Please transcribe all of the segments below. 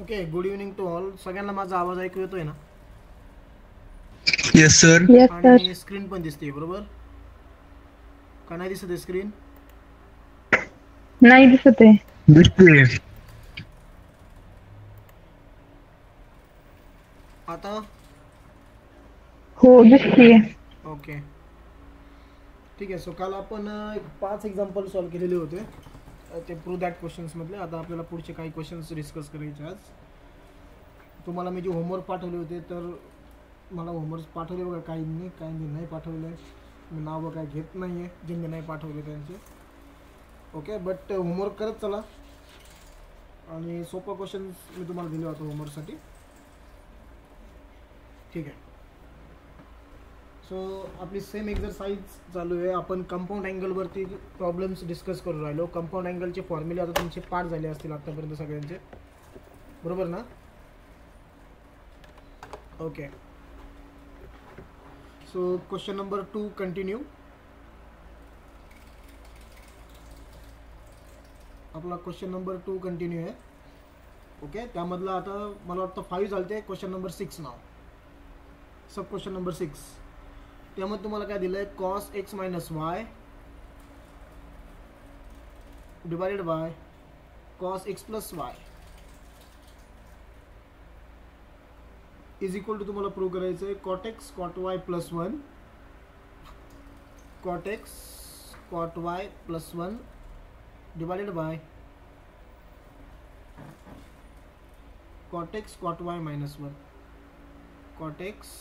Okay, good evening to all. सगळ्यांना माझा आवाज ऐकू येतोय ना? Yes sir. आणि स्क्रीन पण दिसते बरोबर का? नाही दिसत आहे स्क्रीन? नाही दिसत आहे. दिसते. आता हो दिसते. ओके ठीक आहे. सो काल आपण एक 5 एक्झाम्पल सॉल्व्ह केलेले होते, ते प्रूव्ह दॅट क्वेश्चन्समधले. आता आपल्याला पुढचे काही क्वेश्चन्स डिस्कस करायचे आज. तुम्हाला मी जे होमवर्क पाठवले होते, तर मला होमवर्क पाठवले बघा, काही नाही पाठवले आहे. मी नावं काय घेत नाही आहे ज्यांनी नाही पाठवले त्यांचे. ओके, बट होमवर्क करत चला. आणि सोपा क्वेश्चन्स मी तुम्हाला दिले होते होमवर्कसाठी. ठीक आहे. सो आपली सेम एक्झरसाइज चालू आहे. आपण कंपाऊंड अँगलवरती प्रॉब्लेम्स डिस्कस करू राहिलो. कंपाऊंड अँगलचे फॉर्म्युले आता तुमचे पाठ झाले असतील आत्तापर्यंत सगळ्यांचे, बरोबर ना? Okay. So question number 2 continue. आपला क्वेश्चन नंबर 2 कंटिन्यू आहे. ओके, त्यामधलं आता मला वाटतं 5 झालते. क्वेश्चन नंबर 6 नाव. Sub question number 6. त्यामध्ये तुम्हाला काय दिलं आहे? Cos x minus y divided by cos x plus y is equal to तुम्हाला प्रूव्ह करायचं आहे cot x cot y plus 1 cot x cot y plus 1 divided by cot x cot y minus 1 cot x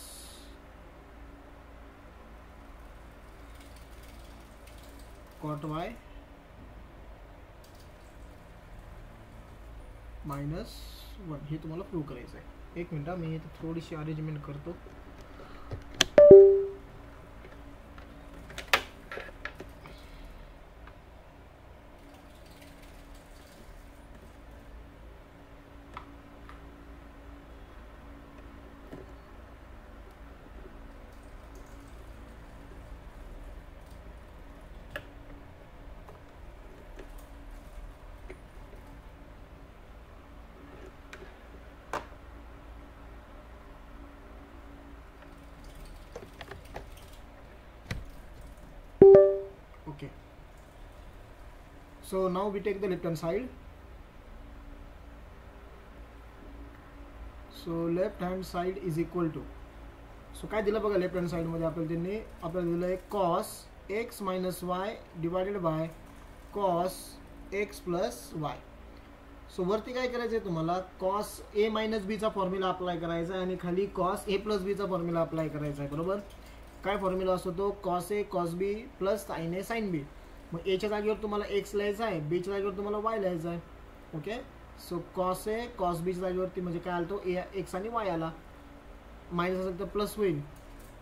cot y minus 1 हे तुम्हाला prove करायचं आहे. एक minute, मी इथे थोडीशी अरेंजमेंट करतो. Okay, so now we take the left hand side. So left hand side is equal to, so काय दिलं बघा लेफ्ट हँड साइड मध्ये आपल्याला दिलं आहे cos x minus y divided by cos x plus y. So वरती काय करायचं आहे तुम्हाला? कॉस ए मायनस बीचा फॉर्म्युला अप्लाय करायचा आहे आणि खाली कॉस ए प्लस बीचा फॉर्म्युला अप्लाय करायचा आहे, बरोबर? काय फॉर्म्युला असतो तो? Cos A cos B plus sign A sine B. मग एच्या जागेवर तुम्हाला एक्स लिहायचा आहे, बीच्या जागेवर तुम्हाला वाय लिहायचा आहे. Okay, so cos A cos बीच्या जागेवरती म्हणजे काय आला तो? ए एक्स आणि वाय आला. मायनस असेल तर प्लस होईल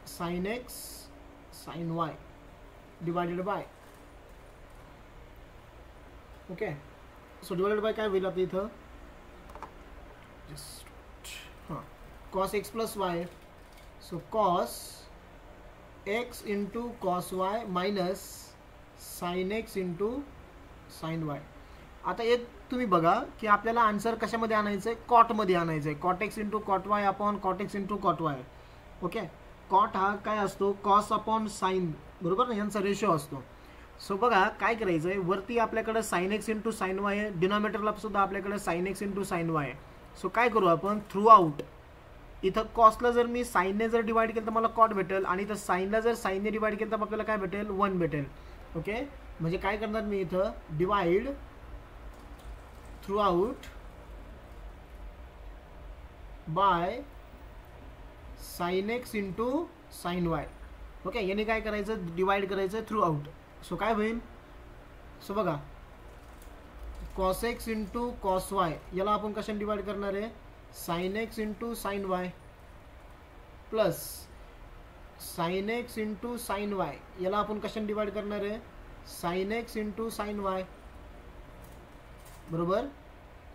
sine x sine y divided by. Okay, so divided by काय होईल आता इथं? हां, cos x plus y. So cos x into cos y minus sine x into sine y. आता एक तुम्ही बघा की आपल्याला आन्सर कशामध्ये आणायचं आहे? कॉटमध्ये आणायचं आहे. Cot x into cot y upon cot x into cot y. Okay, cot हा काय असतो? कॉस अपॉन साइन, बरोबर ना? यांचा रेशो असतो. सो बघा काय करायचं आहे, वरती आपल्याकडे sign x into sine Y आहे, डिनॉमिनेटरला सुद्धा आपल्याकडे sign x into sine Y आहे. सो काय करू आपण? थ्रू आउट इथं कॉसला जर मी साईनने जर डिवाइड केलं तर मला कॉट भेटेल, आणि इथं साईनला जर साईनने डिवाइड केलं तर आपल्याला काय भेटेल? 1 भेटेल. ओके, म्हणजे काय करणार मी इथं? Divide through out by sine x into sine Y. Okay, याने काय करायचं? डिवाइड करायचं थ्रू आउट. सो काय होईल? सो बघा, cos x into cos y याला आपण कशाने डिवाइड करणार आहे? Sine x into sine y plus sine x into sine y याला आपण कशाने डिवाइड करणार आहे? Sine x into sine y, बरोबर?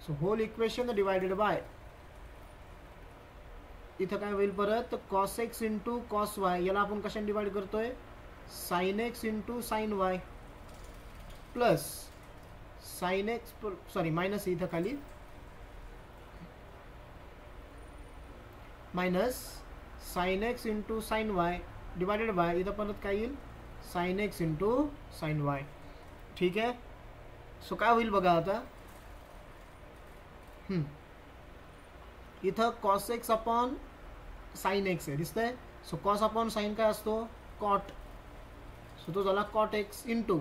So whole equation divided by, इथं काय होईल परत? Cos x into cos y याला आपण कशाने डिवाइड करतोय? Sine x into sine y plus sine x, sorry minus इथं खाली minus sine x into sine y divided by इथं परत काय येईल sign x into sine Y. ठीक आहे. सो काय होईल बघा आता इथं cos x upon sine x आहे दिसतंय. सो कॉस अपॉन साइन काय असतो कॉट. सो तो झाला कॉट एक्स इंटू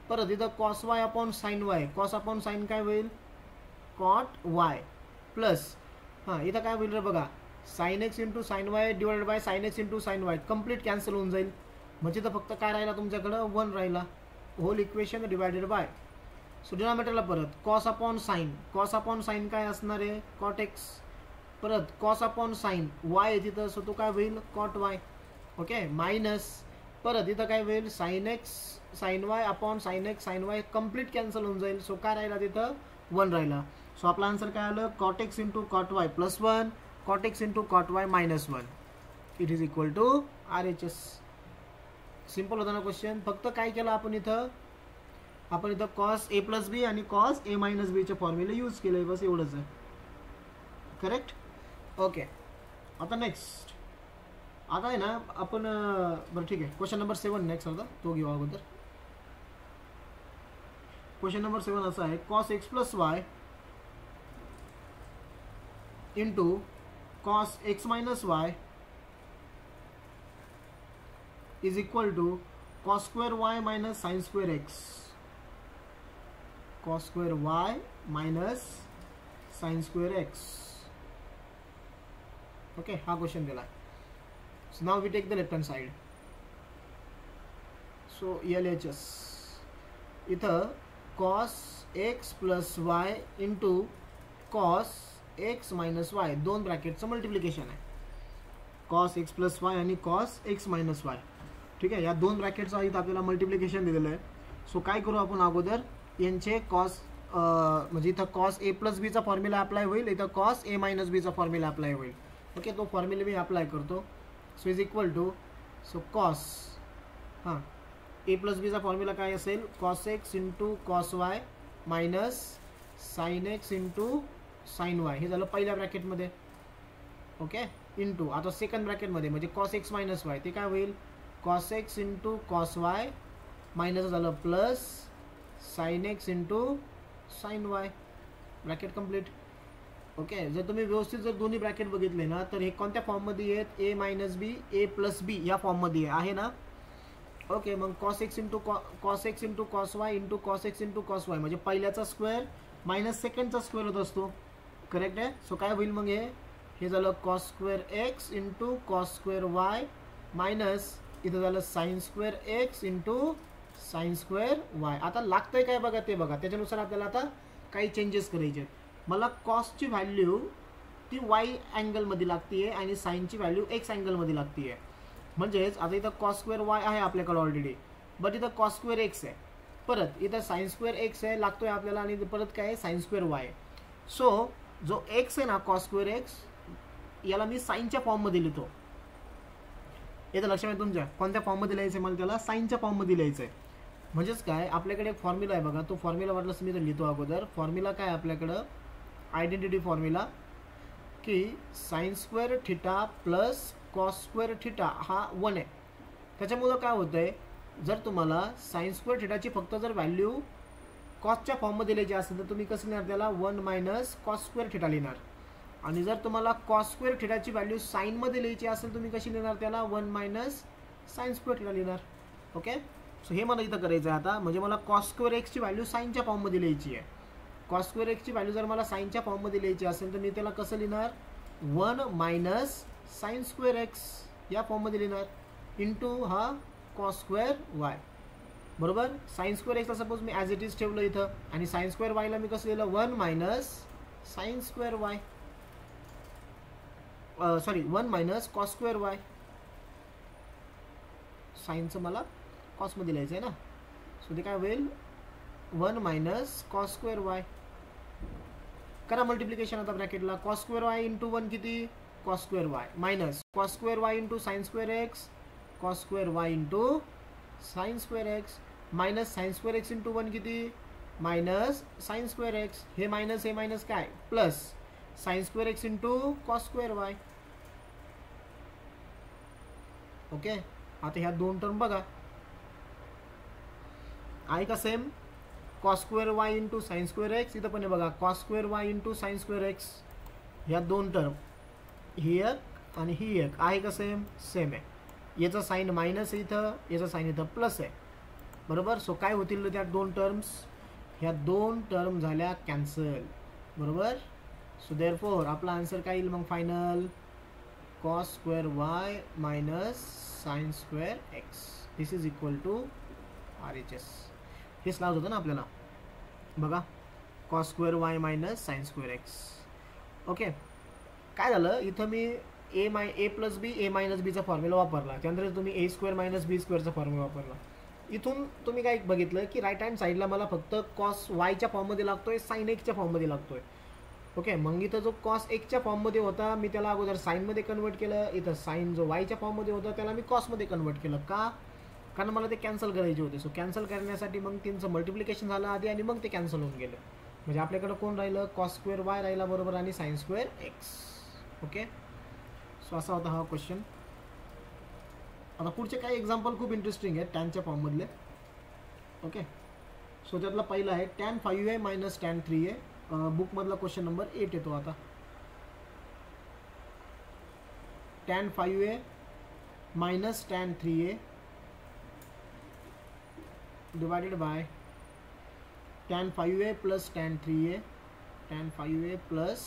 परत इथं cos Y upon sine Y. Cos upon sine काय होईल कॉट वाय प्लस इथं काय होईल रे बघा sign x into sine Y divided by sign x into sine y. Complete cancel होऊन जाईल. म्हणजे इथं फक्त काय राहिला तुमच्याकडं 1 राहिला. Whole equation divided by. So डिनॉमिनेटरला परत cos upon sine. Cos upon sine काय असणार आहे कॉट एक्स परत कॉस अपॉन साइन वाय तिथं. सो तो काय होईल कॉट वाय. ओके मायनस परत इथं काय होईल sine x sine y upon sine x sine y. Complete cancel होऊन जाईल. सो काय राहिला तिथं 1 राहिला. सो आपला आन्सर काय आलं cot x into cot y plus 1 cot x into cot y minus 1. It is equal to RHS. Simple होता ना क्वेश्चन. फक्त काय केलं आपण इथं कॉस ए प्लस बी आणि कॉस ए मायनस बीचे फॉर्म्युले यूज केले बस एवढंच आहे. करेक्ट. ओके आता नेक्स्ट आता आहे ना आपण बरं ठीक आहे क्वेश्चन नंबर 7 नेक्स्ट होता तो घेऊ अगोदर. क्वेश्चन नंबर 7 असा आहे cos x plus y into cos x minus y is equal to cos square y minus sine square x. Cos square y minus sine square x. Okay हा question दिला. So now we take the left hand side. So LHS इथं cos x plus y into cos x minus y दोन ब्रॅकेटचं multiplication आहे. cos x plus y आणि cos x minus y. ठीक आहे. या दोन ब्रॅकेटचं इथं आपल्याला मल्टिप्लिकेशन दिलेलं आहे. सो काय करू आपण अगोदर यांचे कॉस म्हणजे इथं कॉस ए प्लस बीचा फॉर्म्युला अप्लाय होईल. इथं कॉस ए मायनस बीचा फॉर्म्युला अप्लाय होईल. ओके तो फॉर्म्युला मी अप्लाय करतो. So is equal to cos A plus बीचा फॉर्म्युला काय असेल cos x into cos y minus sine x into sine y. हे झालं पहिल्या ब्रॅकेटमध्ये. ओके इंटू आता सेकंड ब्रॅकेटमध्ये म्हणजे कॉस एक्स मायनस वाय ते काय होईल cos x into cos y minus झालं plus sine x into sine Y. Bracket complete. Okay जर तुम्ही व्यवस्थित जर दोन्ही ब्रॅकेट बघितले ना तर हे कोणत्या फॉर्ममध्ये आहेत ए मायनस बी ए प्लस बी या फॉर्ममध्ये आहे ना. ओके मग cos x into cos Y into cos x into cos Y म्हणजे पहिल्याचा स्क्वेअर मायनस सेकंडचा स्क्वेअर होत असतो. करेक्ट आहे. सो काय होईल मग हे झालं cos square x into cos square y minus इथं झालं sign square x into sign square Y. आता लागतंय काय बघा ते बघा. त्याच्यानुसार आपल्याला आता काही चेंजेस करायचे. मला कॉसची व्हॅल्यू ती वाय अँगलमध्ये लागते आहे आणि साईनची व्हॅल्यू एक्स अँगलमध्ये लागते आहे. म्हणजेच आता इथं कॉस स्क्वेअर वाय आहे आपल्याकडे ऑलरेडी बट इथं कॉस स्क्वेअर एक्स आहे. परत इथं साइन स्क्वेअर एक्स आहे लागतोय आपल्याला आणि परत काय आहे साइन स्क्वेअर वाय. सो जो एक्स आहे ना कॉस स्क्वेअर एक्स याला मी साईनच्या फॉर्ममध्ये लिहितो. येतं लक्षात आहे तुमच्या कोणत्या फॉर्ममध्ये लिहायचं आहे मला त्याला साईनच्या फॉर्ममध्ये लिहायचं आहे. म्हणजेच काय आपल्याकडे एक फॉर्म्युला आहे बघा तो फॉर्म्युला वाटलं मी तर लिहितो अगोदर. फॉर्म्युला काय आपल्याकडं आयडेंटिटी फॉर्म्युला की sine square theta plus cos square theta हा 1 आहे. त्याच्यामुळं काय होतं आहे जर तुम्हाला साइन स्क्वेअर थिटाची फक्त जर व्हॅल्यू कॉसच्या फॉर्ममध्ये लिहायची असेल तर तुम्ही कसं लिहिणार त्याला 1 मायनस कॉस स्क्वेअर थिटा लिहिणार. आणि जर तुम्हाला कॉस स्क्वेअर थिटाची व्हॅल्यू साईनमध्ये लिहायची असेल तुम्ही कशी लिहिणार त्याला 1 मायनस साइन स्क्वेअर थिटा लिहिणार. ओके सो हे मला इथं करायचं आहे आता. म्हणजे मला कॉस स्क्वेअर एक्सची व्हॅल्यू साईनच्या फॉर्ममध्ये लिहायची आहे. कॉस स्क्वेअर एक्सची व्हॅल्यू जर मला साईनच्या फॉर्ममध्ये लिहायची असेल तर मी त्याला कसं लिहिणार 1 मायनस साइन स्क्वेअर एक्स या फॉर्ममध्ये लिहिणार इंटू हा कॉस स्क्वेअर वाय. बरोबर. साइन स्क्वेअर एक्सला सपोज मी ॲज इट इज ठेवलं इथं आणि साइन स्क्वेअर वायला मी कसं लिहिलं 1 minus sine square y sorry 1 minus cos square y. साइनचं मला कॉसमध्ये लिहायचं आहे ना. सो ते काय होईल 1 मायनस कॉस स्क्वेअर वाय. करा मल्टिप्लिकेशन आता ब्रॅकेटला. कॉस स्क्वेअर वाय इंटू 1 किती cos square y minus cos square Y into sine square x cos square Y into sine square x minus sine square x into 1 किती minus sine square x. हे minus काय plus sign square x into cos square Y. Okay. आता ह्या दोन term बघा आहे का same. Cos square Y into sine square x, इथं पण बघा cos square Y into sine square x. ह्या दोन टर्म ही एक आणि ही एक आहे का सेम. सेम आहे. याचा साईन मायनस आहे इथं, याचा साईन इथं प्लस आहे. बरोबर. सो काय होतील त्या दोन टर्म्स. ह्या दोन टर्म झाल्या कॅन्सल. बरोबर. सो देअरफॉर आपला आन्सर काय येईल मग final. Cos square y minus sine square x this is equal to RHS. हेच लावत होतं ना आपल्याला. बघा cos square y minus sine square x. Okay. काय झालं इथं मी A plus B A minus बीचा फॉर्म्युला वापरला, त्यानंतर तुम्ही ए स्क्वेअर मायनस बी स्क्वेअरचा फॉर्म्युला वापरला. इथून तुम्ही काय बघितलं की राईट हँड साईडला मला फक्त कॉस वायच्या फॉर्ममध्ये लागतोय, साइन एक्सच्या फॉर्ममध्ये लागतोय. ओके. मग इथं जो कॉस एक्सच्या फॉर्ममध्ये होता मी त्याला अगोदर साईनमध्ये कन्वर्ट केलं. इथं साईन जो वायच्या फॉर्ममध्ये होता त्याला मी कॉसमध्ये कन्वर्ट केलं. का. कारण मला ते कॅन्सल करायचे होते. सो कॅन्सल करण्यासाठी मग त्यांचं मल्टिप्लिकेशन झालं आधी आणि मग ते कॅन्सल होऊन गेलं. म्हणजे आपल्याकडं कोण राहिलं कॉस स्क्वेअर वाय राहिला बरोबर आणि sign square x. Okay. So असा होता हा क्वेश्चन. आता पुढचे काही एक्झाम्पल खूप इंटरेस्टिंग आहेत टॅनच्या फॉर्ममधले. ओके. सो त्यातला पहिला आहे tan 5a minus tan 3a. बुकमधला क्वेश्चन नंबर 8 येतो आता. tan 5a minus tan 3a divided by tan 5a plus tan 3a. tan 5a plus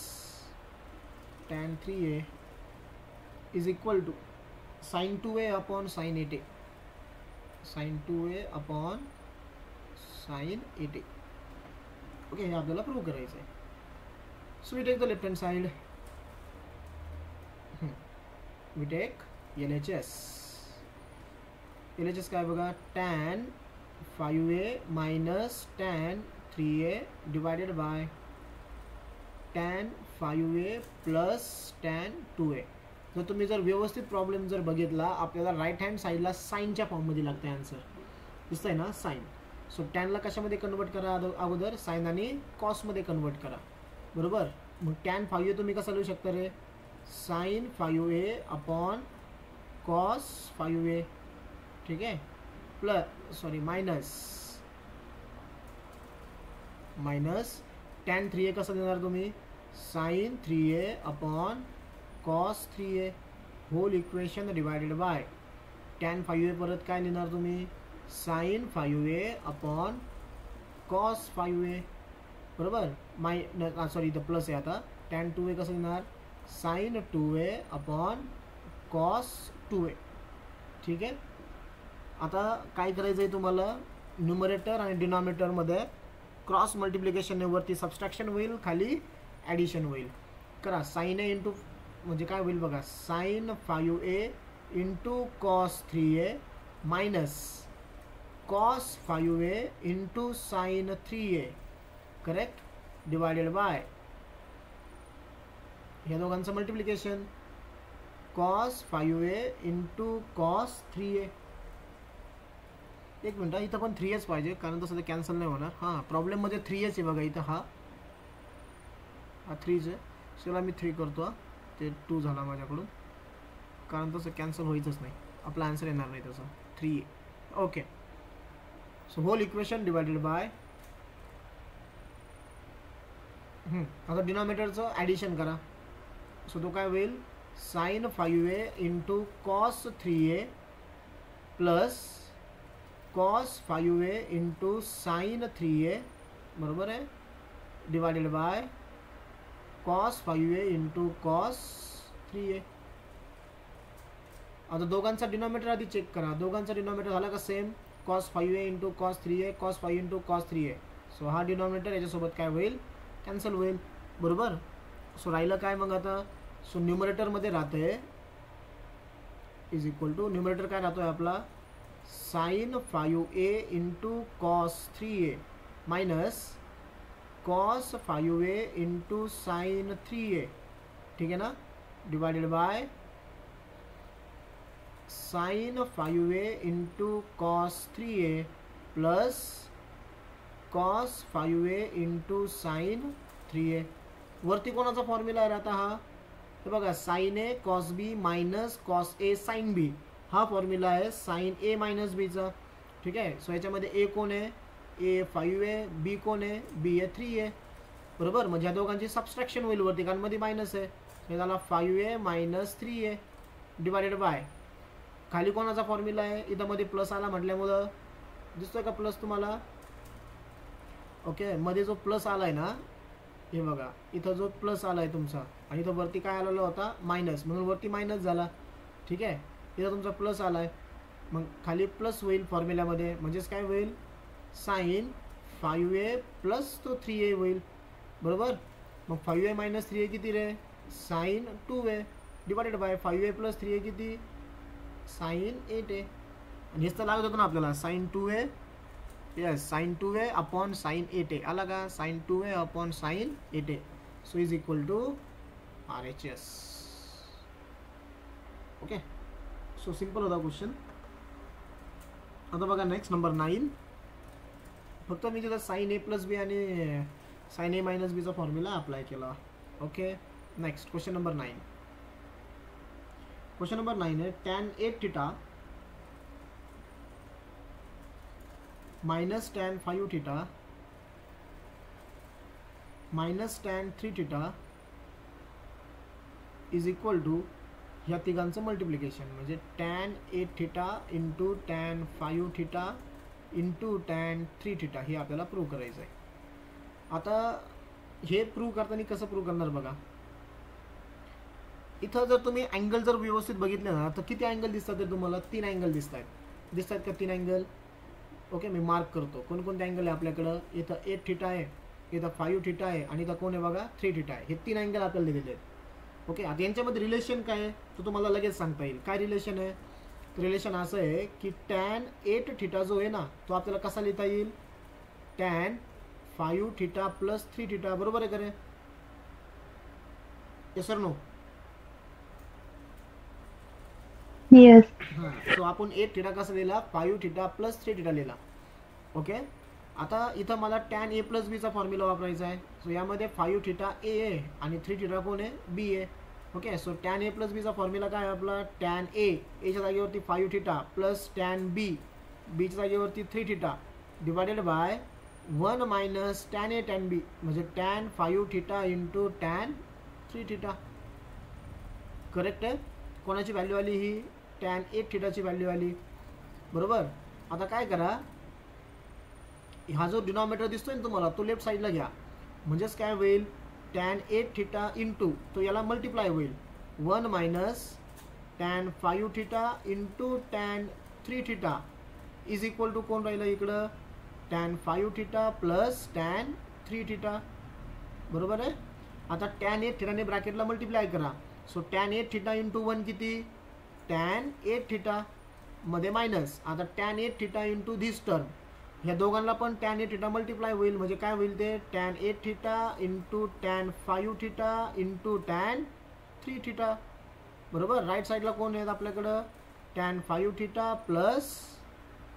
tan 3a is equal to sin 2a upon sin 8a. sin 2a upon sin 8a. Okay. हे आपल्याला prove करायचं आहे. So we take the left hand side. We take LHS. LHS काय बघा tan 5a minus tan 3a divided by tan 5a plus tan 2a. जर तुम्ही जर व्यवस्थित प्रॉब्लेम जर बघितला आपल्याला राईट हँड साईडला साईनच्या फॉर्ममध्ये लागतं आन्सर. दिसतंय ना साईन. सो टॅनला कशामध्ये कन्वर्ट करा अगोदर साईन आणि कॉसमध्ये कन्वर्ट करा. बरोबर. मग tan 5a तुम्ही कसं लिहू शकता रे. Sign 5a upon cos 5a. ठीक आहे. Plus sorry minus tan 3a कसं देणार तुम्ही sine 3a upon cos 3a whole equation divided by tan 5a परत काय लिहिणार तुम्ही sign 5a upon cos 5a. बरोबर. सॉरी इथं प्लस आहे आता. tan 2a कसं लिहिणार sign 2a upon cos 2a. ठीक आहे. आता काय करायचं आहे तुम्हाला न्यूमरेटर आणि डिनॉमिनेटरमध्ये क्रॉस मल्टिप्लिकेशनने वरती सबस्ट्रॅक्शन होईल, खाली ॲडिशन होईल. करा साइन a इंटू म्हणजे काय होईल बघा sine 5a into cos 3a minus cos 5a into sine 3a. Correct. Divided by ह्या दोघांचं multiplication cos 5a into cos 3a. एक मिनटं इथं पण 3aच पाहिजे कारण तसं ते कॅन्सल नाही होणार. हां प्रॉब्लेममध्ये 3aच आहे बघा इथं. हा 3च आहे. चला मी 3 करतो. ते 2 झाला माझ्याकडून कारण तसं कॅन्सल व्हायचंच नाही. आपला आन्सर येणार नाही तसं 3a. Okay. So whole equation divided by आता डिनॉमिनेटरचं ॲडिशन करा. सो तो काय होईल sine 5a into cos 3a plus cos 5a into sine 3a. बरोबर आहे. Divided by cos 5a into cos 3a. आता दोघांचा डिनॉमिनेटर आधी चेक करा. दोघांचा डिनॉमिनेटर झाला का same cos 5a into cos 3a cos 5 into cos 3a. So हा डिनॉमिनेटर याच्यासोबत काय होईल कॅन्सल होईल. बरोबर. सो राहिलं काय मग आता. सो न्यूमरेटरमध्ये राहते इज इक्वल टू न्यूमरेटर काय राहतोय आपला sine 5a into cos 3a minus cos 5a into sine 3a. ठीक आहे ना. Divided by sine 5a into cos 3a plus cos 5a into sine 3a. वरती कोणाचा फॉर्म्युला आहे आता हा हे बघा sine a cos b minus cos a sine b. हा फॉर्म्युला आहे साइन ए मायनस बीचा. ठीक आहे. सो याच्यामध्ये ए कोण आहे, ए 5 आहे, बी कोण आहे, बी आहे 3 आहे. बरोबर. म्हणजे या दोघांची सबस्ट्रॅक्शन होईल वरती कारण मध्ये मायनस आहे. हे झाला 5a minus 3a divided by खाली कोणाचा फॉर्म्युला आहे, इथं मध्ये प्लस आला म्हटल्यामुळं दिसतोय का प्लस तुम्हाला. ओके. मध्ये जो प्लस आलाय ना, हे बघा इथं जो प्लस आलाय तुमचा आणि इथं वरती काय आलेला होता मायनस, म्हणून वरती मायनस झाला. ठीक आहे. इथं तुमचा प्लस आलाय मग खाली प्लस होईल फॉर्म्युल्यामध्ये. म्हणजेच काय होईल साइन 5a प्लस तो 3a होईल. बरोबर. मग 5a मायनस 3a किती रे, sine 2a divided by 5a plus 3a किती, साइन 8a. आणि हेच तर लागत होतं ना आपल्याला sine 2a. Yes, sine 2a upon sine 8a आला का, sine 2a upon sine 8a. So is equal to RHS. Okay. So simple होता क्वेश्चन. आता बघा नेक्स्ट नंबर 9. फक्त मी तिथं साइन a प्लस बी आणि साइन ए मायनस बीचा formula apply केला. Okay. Next question number 9. Question number 9 है tan 8 theta minus tan 5 theta minus tan 3 theta is equal to ह्या तिघांचं मल्टिप्लिकेशन म्हणजे tan 8 theta into tan 5 theta into tan 3 theta हे आपल्याला prove करायचं आहे. आता हे प्रूव्ह करताना कसं प्रूव्ह करणार बघा. इथं जर तुम्ही अँगल जर व्यवस्थित बघितले ना तर किती अँगल दिसतात ते तुम्हाला, 3 अँगल दिसतात का 3 अँगल. ओके. मी मार्क करतो कोणकोणते अँगल आहे आपल्याकडं. इथं 8 थीटा आहे, इथं 5 थीटा आहे आणि इथं कोण आहे बघा 3 थीटा आहे. हे 3 अँगल आपल्याला दिलेले आहेत. ओके. आता यांच्यामध्ये रिलेशन काय आहे तो तुम्हाला लगेच सांगता येईल. काय रिलेशन आहे, रिलेशन असं आहे की tan 8 थीटा जो आहे ना तो आपल्याला कसा लिहिता येईल, tan 5 थीटा प्लस 3 थीटा. बरोबर आहे का रे, येस सर नो. यस. हां. सो आपण 8 थीटा कसा लिहिला, 5 थीटा प्लस 3 थीटा लिहिला. ओके. आता इथं मला tan a प्लस बीचा फॉर्म्युला वापरायचा आहे. सो यामध्ये 5 थीटा a आहे आणि 3 थीटा कोण आहे, b आहे. Okay. So tan a plus बीचा फॉर्म्युला काय आहे आपला, tan a च्या जागेवरती 5 थीटा प्लस tan b च्या जागेवरती 3 theta divided by 1 minus tan a tan b म्हणजे tan 5 theta into tan 3 theta. Correct आहे. कोणाची व्हॅल्यू आली ही, tan 8 थीटाची व्हॅल्यू आली. बरोबर. आता काय करा, हा जो डिनॉमिनेटर दिसतोय ना तुम्हाला तो लेफ्ट साईडला घ्या. म्हणजेच काय होईल, tan 8 थीटा इंटू तो याला मल्टिप्लाय होईल 1 minus tan 5 theta into tan 3 theta is equal to कोण राहिलं इकडं, tan 5 theta plus tan 3 theta. बरोबर आहे. आता tan 8 थीटाने ब्रॅकेटला मल्टिप्लाय करा. सो tan 8 थीटा इंटू 1 किती, tan 8 थीटा मध्ये मायनस. आता tan 8 theta into this term ह्या दोघांना पण tan 8 थीटा मल्टिप्लाय होईल म्हणजे काय होईल ते tan 8 theta into tan 5 theta into tan 3 theta. बरोबर. राईट साईडला कोण आहेत आपल्याकडं, tan 5 theta plus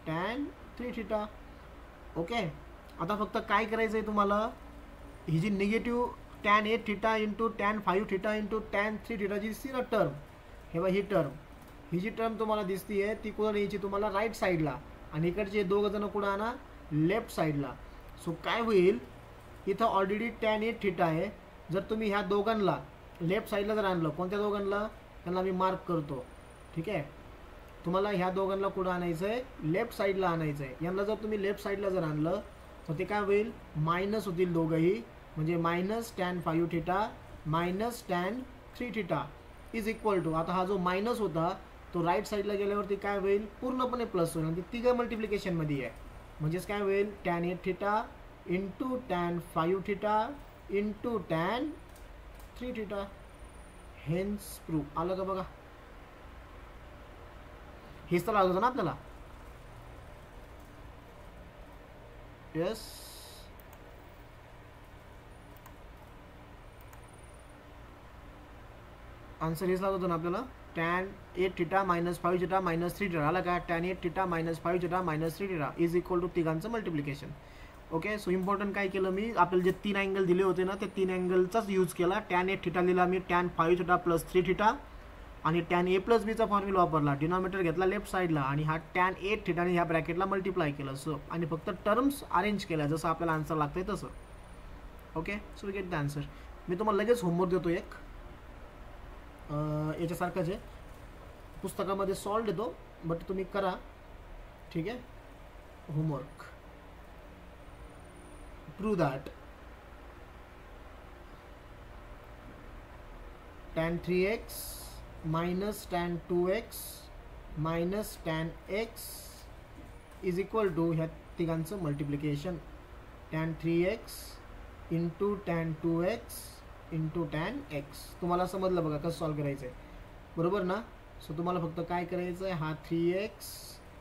tan 3 theta. Okay. आता फक्त काय करायचं आहे तुम्हाला, ही जी negative tan 8 theta into tan 5 theta into tan 3 थीटाची दिसती ना टर्म, हे बघा ही जी टर्म तुम्हाला दिसती आहे ती कुठं न्यायची तुम्हाला, राईट साईडला. आणि इकडचे दोघं जण कुठं आणा, लेफ्ट साईडला. सो काय होईल, इथं ऑलरेडी tan 8 थीटा आहे. जर तुम्ही ह्या दोघांना लेफ्ट साईडला जर आणलं, कोणत्या दोघांना, त्यांना मी मार्क करतो. ठीक आहे. तुम्हाला ह्या दोघांना कुठं आणायचं आहे, लेफ्ट साईडला आणायचं आहे. यांना जर तुम्ही लेफ्ट साईडला जर आणलं तर ते काय होईल, मायनस होतील दोघंही. म्हणजे minus tan 5 theta minus tan 3 theta is equal to, आता हा जो मायनस होता तो राईट साईडला गेल्यावरती काय होईल, पूर्णपणे प्लस होईल. आणि तिघं मल्टिप्लिकेशनमध्ये आहे. म्हणजेच काय होईल, tan 8 theta into tan 5 theta into tan 3 theta. Hence proof. आलं का बघा, हेच तर लागत होतं ना आपल्याला. येस. आन्सर हेच लागत होतं ना आपल्याला, tan 8 theta minus 5 theta minus 3 theta. आला का, tan 8 theta minus 5 theta minus 3 theta is equal to तिघांचं मल्टिप्लिकेशन. ओके. सो इम्पॉर्टंट काय केलं मी, आपल्याला जे 3 अँगल दिले होते ना ते 3 अँगलचाच यूज केला. tan 8 थीटा लिहिला मी tan 5 थीटा प्लस 3 थीटा आणि टॅन ए प्लस बीचा फॉर्म्युला वापरला, डिनॉमिनेटर घेतला लेफ्ट साईडला आणि हा टॅन ए थिटाने ह्या ब्रॅकेटला मल्टिप्लाय केलं. सो आणि फक्त टर्म्स अरेंज केल्या जसं आपल्याला आन्सर लागतंय तसं. Okay, so we get the answer. मी तुम्हाला लगेच होमवर्क देतो एक, याच्यासारखंच आहे, पुस्तकामध्ये सॉल्व देतो बट तुम्ही करा. ठीक आहे, homework. Prove that tan 3x minus tan 2x minus tan x is equal to ह्या तिघांचं multiplication, tan 3x into tan 2x into tan x. तुम्हाला समजलं बघा कसं सॉल्व करायचं आहे, बरोबर ना. सो तुम्हाला फक्त काय करायचं आहे, हा 3x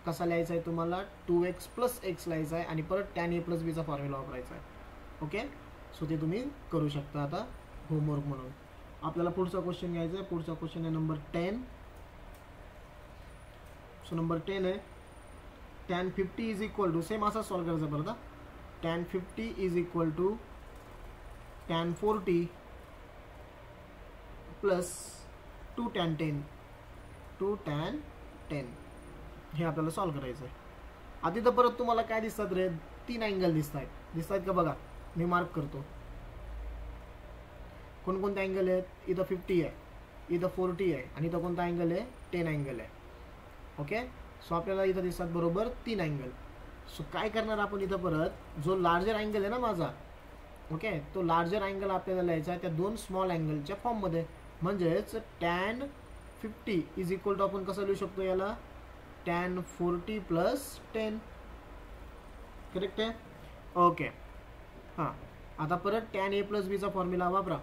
कसा लिहायचा आहे तुम्हाला, 2x प्लस x लिहायचा आहे आणि परत tan a प्लस बीचा फॉर्म्युला वापरायचा आहे. ओके, सो ते तुम्ही करू शकता आता होमवर्क म्हणून. आपल्याला पुढचा क्वेश्चन घ्यायचा आहे. पुढचा क्वेश्चन आहे नंबर 10. सो नंबर 10 आहे tan 50 is equal to, same असा सॉल्व करायचा बरं. tan 50 is equal to tan 40 plus 2 tan 10 हे आपल्याला सॉल्व करायचं आहे. आधी तर परत तुम्हाला काय दिसतात रे, 3 अँगल दिसत आहेत का बघा, मी मार्क करतो. कोणकोणते अँगल आहेत, इथं 50 आहे, इथं 40 आहे आणि इथं कोणता अँगल आहे, 10 अँगल आहे. ओके, सो आपल्याला इथं दिसतात बरोबर 3 अँगल. सो काय करणार आपण इथं परत, जो लार्जर अँगल आहे ना माझा, ओके, तो लार्जर अँगल आपल्याला लिहायचा आहे त्या 2 स्मॉल अँगलच्या फॉर्ममध्ये. म्हणजेच tan 50 इज इक्वल टू आपण कसं लिहू शकतो याला, tan 40 प्लस 10. करेक्ट आहे. ओके, हां, आता परत tan a प्लस बीचा फॉर्म्युला वापरा.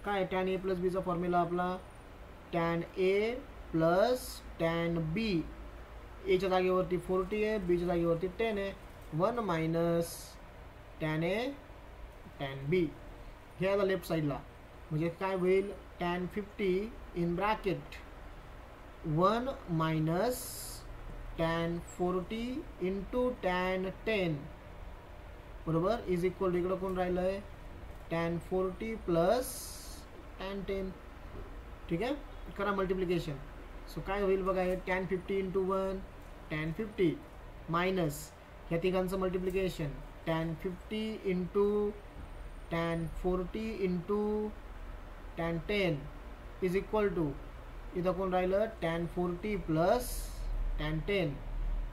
काय tan a प्लस बीचा फॉर्म्युला आपला, tan a plus tan b, एच्या जागेवरती 40 आहे, बीच्या जागेवरती 10 आहे, 1 minus tan a tan b हे आला लेफ्ट साईडला. म्हणजे काय होईल, tan 50 in bracket 1 minus tan 40 into tan 10 बरोबर इज इक्वल टू, इकडं कोण राहिलं आहे, tan 40 प्लस tan 10. ठीक आहे, करा मल्टिप्लिकेशन. सो काय होईल बघा, हे tan 50 इंटू 1 tan 50 मायनस ह्या तिघांचं multiplication tan 50 into tan 40 into tan 10 is equal to, इथं कोण राहिलं, tan 40 प्लस tan 10.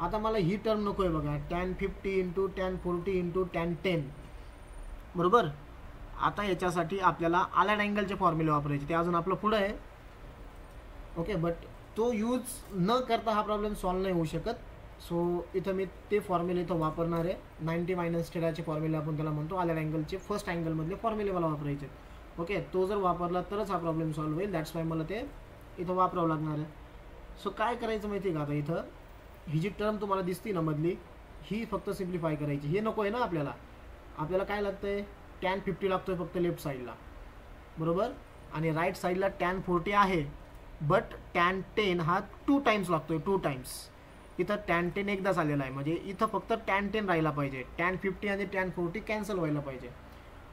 आता मला ही टर्म नको आहे बघा, tan 50 into tan 40 into tan 10 बरोबर. आता याच्यासाठी आपल्याला आलाइड अँगलचे फॉर्म्युले वापरायचे, ते अजून आपलं पुढं आहे. ओके, बट तो यूज न करता हा प्रॉब्लेम सॉल्व नाही होऊ शकत. सो इथं मी ते फॉर्म्युले इथं वापरणार आहे. 90 मायनस थीटाचे फॉर्म्युले आपण त्याला म्हणतो, आलाइड अँगलचे फर्स्ट अँगलमधले फॉर्म्युले मला वापरायचे. ओके, तो जर वापरला तरच हा प्रॉब्लेम सॉल्व होईल. दॅट्स वाय मला ते इथं वापरावं लागणार आहे. सो काय करायचं माहिती आहे का, आता इथं ही जी टर्म तुम्हाला दिसती ना मधली, ही फक्त सिम्प्लिफाय करायची. हे नको आहे ना आपल्याला, आपल्याला काय लागतंय, tan 50 लागतोय फक्त लेफ्ट साईडला बरोबर, आणि राईट साईडला tan 40 आहे, बट tan 10 हा 2 टाइम्स लागतोय, 2 टाइम्स. इथं tan 10 एकदाच आलेला आहे, म्हणजे इथं फक्त tan 10 राहिला पाहिजे, tan 50 आणि tan 40 कॅन्सल व्हायला पाहिजे.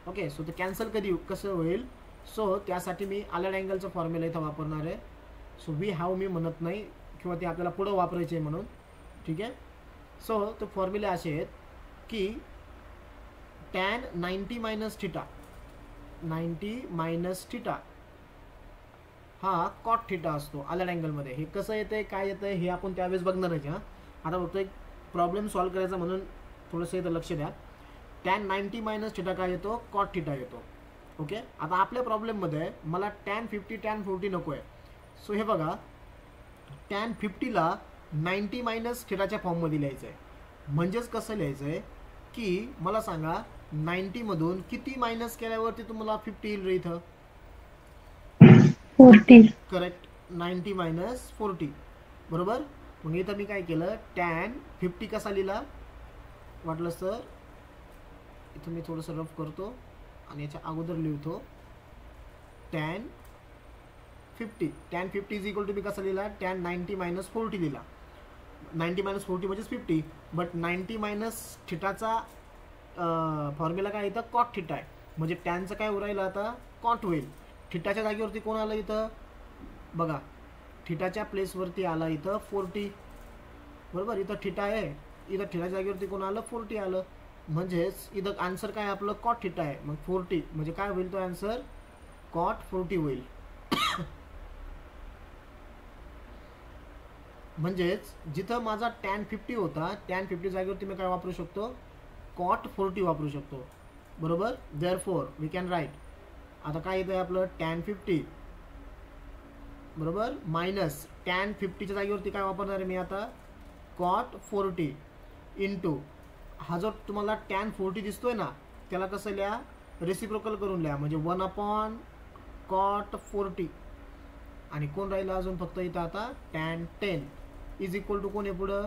ओके, सो ते कॅन्सल कसं होईल, सो त्यासाठी मी आलाइड अँगलचा फॉर्म्युला इथं वापरणार आहे. सो वी हॅव मी म्हणत नाही, किंवा ते आपल्याला पुढं वापरायचे आहे म्हणून. ठीक आहे, सो ते फॉर्म्युले असे आहेत की tan 90 minus theta, 90 minus theta हा कॉट थिटा असतो आलाइड अँगलमध्ये. हे कसं येतंय, काय येतंय, हे आपण त्यावेळेस बघणारच. हां, आता फक्त एक प्रॉब्लेम सॉल्व करायचा म्हणून थोडंसं इथं लक्ष द्या. tan 90 मायनस थिटा काय येतो, कॉट थिटा येतो. ओके, आता आपल्या प्रॉब्लेममध्ये मला tan 50 tan 40 नको आहे. सो हे बघा, tan 50ला 90 मायनस थिटाच्या फॉर्ममध्ये लिहायचं आहे. म्हणजेच कसं लिहायचं आहे की मला सांगा, 90 मधून किती मायनस केल्यावरती तुम्हाला 50 येईल रे इथं, 40. करेक्ट, 90 मायनस 40 बरोबर. मग इथं मी काय केलं, tan 50 कसा लिहिला, वाटलं सर इथं मी थोडंसं रफ करतो आणि याच्या अगोदर लिहितो tan 50 इज इक्वल टू मी कसा लिहिला, tan 90 मायनस 40 लिहिला. 90 मायनस 40 म्हणजेच 50, बट 90 मायनस थिटाचा फॉर्म्युला काय इथं, कॉट थिटा आहे. म्हणजे टॅनचं काय उरायला आता, कॉट होईल. थिटाच्या जागेवरती कोण आलं इथं बघा, थिटाच्या प्लेसवरती आला इथं 40, बरोबर. इथं थिटा आहे, इथं थिटाच्या जागेवरती कोण आलं 40 आलं, म्हणजेच इथं आन्सर काय आपलं कॉट थिटा आहे. मग 40 म्हणजे काय होईल तो आन्सर कॉट 40 होईल. म्हणजेच जिथं माझा टॅन 50 होता, टॅन 50 जागेवरती मी काय वापरू शकतो कॉट 40 वापरू शकतो, बरोबर. देअरफॉर वी कॅन राईट, आता काय येतं आपलं टॅन 50 बरोबर मायनस टॅन 50च्या जागेवरती काय वापरणार आहे मी आता कॉट 40 इंटू हा जो तुम्हाला टॅन 40 दिसतोय ना त्याला कसं लिहा रेसिप्रोकल करून लिहा, म्हणजे 1 कॉट 40 आणि कोण राहिलं अजून फक्त इथं आता टॅन 10 इज इक्वल टू कोण आहे पुढं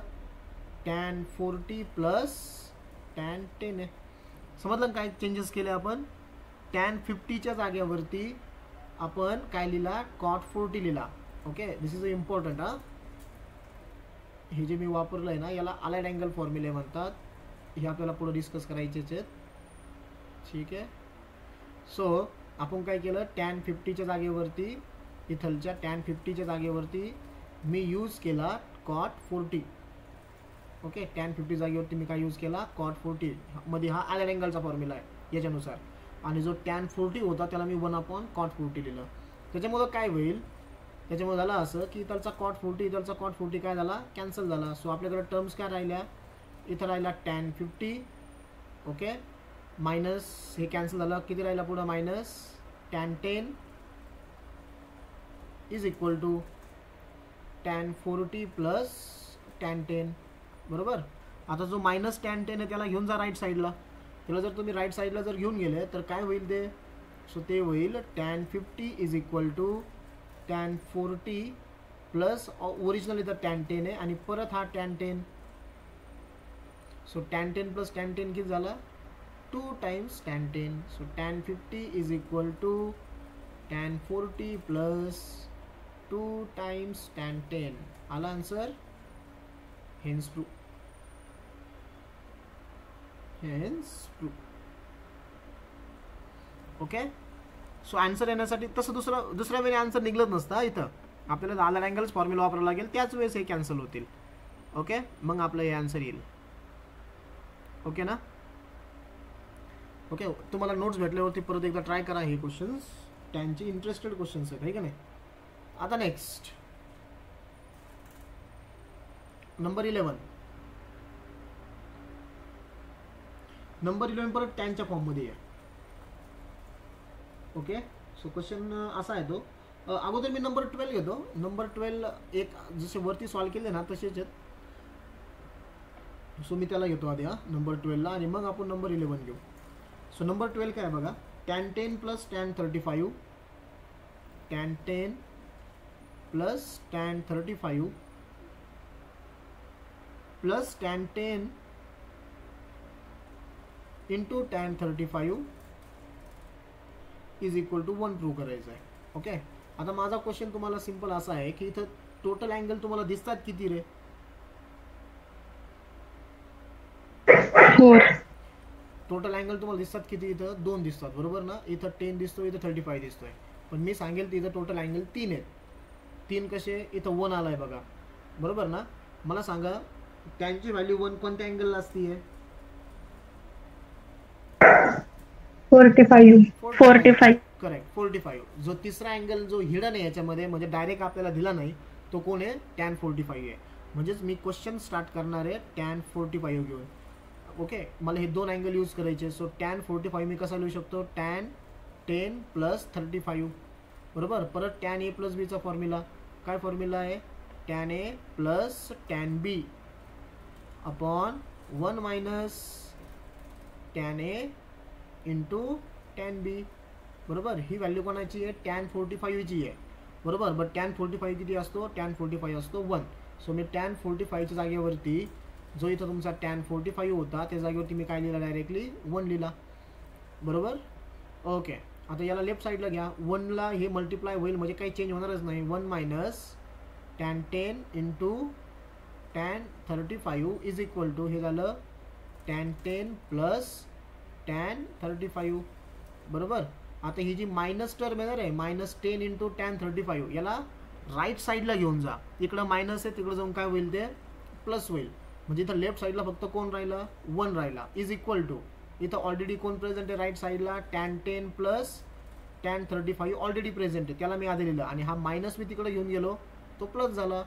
टॅन 40 प्लस टॅन 10 आहे. समजलं काय चेंजेस केले आपण. टॅन 50च्या जागेवरती आपण काय लिहिला कॉट 40 लिहिला. Okay, this is important. हे जे मी वापरलं आहे ना याला अलाइड अँगल फॉर्म्युले म्हणतात, हे आपल्याला पुढे डिस्कस करायचे आहेत. ठीक आहे. सो आपण काय केलं टॅन 50च्या जागेवरती इथलच्या टॅन 50च्या जागेवरती मी यूज केला कॉट 40. ओके, टॅन 50 जागेवरती मी काय यूज केला कॉट 40 मध्ये हा अलाइड अँगलचा फॉर्म्युला आहे याच्यानुसार, आणि जो टॅन 40 होता त्याला मी 1 कॉट 40 लिहिलं. त्याच्यामुळं काय होईल, त्याच्यामुळे झालं असं की इथलचा कॉट 40 इथलचा कॉट 40 काय झाला कॅन्सल झाला. सो आपल्याकडे टर्म्स काय राहिल्या, इथं राहिला टॅन 50 ओके मायनस हे कॅन्सल झालं, किती राहिला पुढं minus tan 10 is equal to tan 40 plus tan 10 बरोबर. आता जो मायनस टॅन 10 आहे त्याला घेऊन जा राईट साईडला, त्याला जर तुम्ही राईट साईडला जर घेऊन गेले तर काय होईल ते, सो ते होईल tan 50 is equal to tan 40 plus original इथं टॅन 10 आहे आणि परत हा tan 10. So tan 10 plus tan 10 किती झाला 2 times tan 10. So tan 50 is equal to tan 40 plus 2 times tan 10 आला answer. Hence proof. Okay, so answer येण्यासाठी तसं दुसऱ्या वेळी आन्सर निघलत नसता, इथं आपल्याला अलाइड अँगल्स फॉर्म्युला वापरावं लागेल, त्याच वेळेस हे कॅन्सल होतील. ओके, मग आपलं हे आन्सर येईल. ओके ना. ओके, तुम्हाला नोट्स भेटल्यावरती परत एकदा ट्राय करा हे क्वेश्चन्स, त्यांचे इंटरेस्टेड क्वेश्चन्स आहेत, आहे का नाही. आता नेक्स्ट नंबर 11. नंबर 11 परत टॅनच्या फॉर्ममध्ये आहे. ओके, सो क्वेश्चन असा आहे तो, अगोदर मी नंबर 12 घेतो. नंबर 12 एक जसे वरती सॉल्व केले ना तसेच आहेत, सो मी त्याला घेतो आधी नंबर 12ला आणि मग आपण नंबर 11 घेऊ. सो नंबर 12 काय बघा tan 10 plus tan 35 tan 10 plus tan 35 plus tan 10 into tan 35 is equal to 1 prove करायचं आहे. ओके, आता माझा क्वेश्चन तुम्हाला सिंपल असा आहे की इथं टोटल अँगल तुम्हाला दिसतात किती रे 4. टोटल अँगल तुम्हाला दिसतात किती, इथं 2 दिसतात बरोबर ना. इथं 10 दिसतोय, इथं 35 दिसतोय, पण मी सांगेल तिथं टोटल अँगल 3 आहेत. 3 कसे, इथं 1 आलाय बघा बरोबर ना. मला सांगा त्यांची व्हॅल्यू 1 कोणत्या अँगलला असते 45. करेक्ट 45. जो तिसरा अँगल जो हिडन आहे याच्यामध्ये म्हणजे डायरेक्ट आपल्याला दिला नाही तो कोण आहे टॅन 45 आहे. म्हणजेच मी क्वेश्चन स्टार्ट करणार आहे टॅन 45 घेऊन. ओके, मला हे 2 अँगल यूज करायचे. सो टॅन 45 मी कसा लिहू शकतो टॅन 10 प्लस 35 बरोबर. परत टॅन ए प्लस बीचा फॉर्म्युला काय फॉर्म्युला आहे tan A plus tan B upon 1 minus tan A into tan बी बरोबर. ही व्हॅल्यू कोणाची आहे टॅन 45 ची आहे बरोबर. बट टॅन 45 किती असतो टॅन 45 असतो 1. सो मी टॅन 45च्या जागेवरती जो इथं तुमचा टॅन 45 होता त्या जागेवरती मी काय लिहिला डायरेक्टली 1 लिहिला बरोबर. ओके, आता याला लेफ्ट साईडला घ्या. 1ला हे मल्टिप्लाय होईल म्हणजे काही चेंज होणारच नाही. 1 minus tan 10 into tan 35 is equal to हे झालं टॅन 10 प्लस टॅन 35 बरोबर. आता ही जी मायनस टर्म येणार आहे मायनस 10 इंटू टॅन 35 याला राईट साईडला घेऊन जा. इकडं मायनस आहे, तिकडं जाऊन काय होईल ते प्लस होईल. म्हणजे इथं लेफ्ट साईडला फक्त कोण राहिला 1 राहिला. इज इक्वल टू इथं ऑलरेडी कोण प्रेझेंट आहे राईट साईडला tan 10 plus tan 35 already present आहे, त्याला मी आधी लिहिलं. आणि हा मायनस मी तिकडे घेऊन गेलो तो प्लस झाला.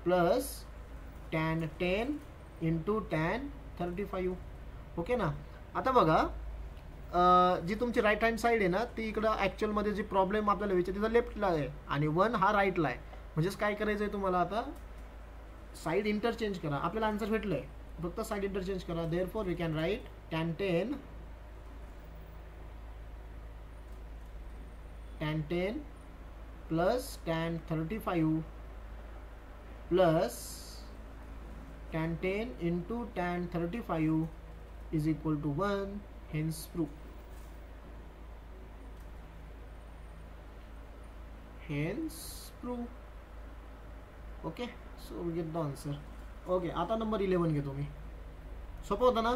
Plus tan 10 into tan 35. Okay ना. आता बघा जी तुमची राईट हँड साईड आहे ना ती इकडं ॲक्च्युअलमध्ये जी प्रॉब्लेम आपल्याला विचार तिथं लेफ्टला आहे आणि 1 हा राईटला आहे. म्हणजेच काय करायचं आहे तुम्हाला आता साईड इंटरचेंज करा. आपल्याला आन्सर भेटलं आहे, फक्त साईड इंटरचेंज करा. Therefore we can write tan 10 plus tan 35 plus tan 10 into tan 35 is equal to 1, hence proof. Okay, so we get the answer. Okay, आता नंबर 11 घेतो मी. सोपं होतं ना.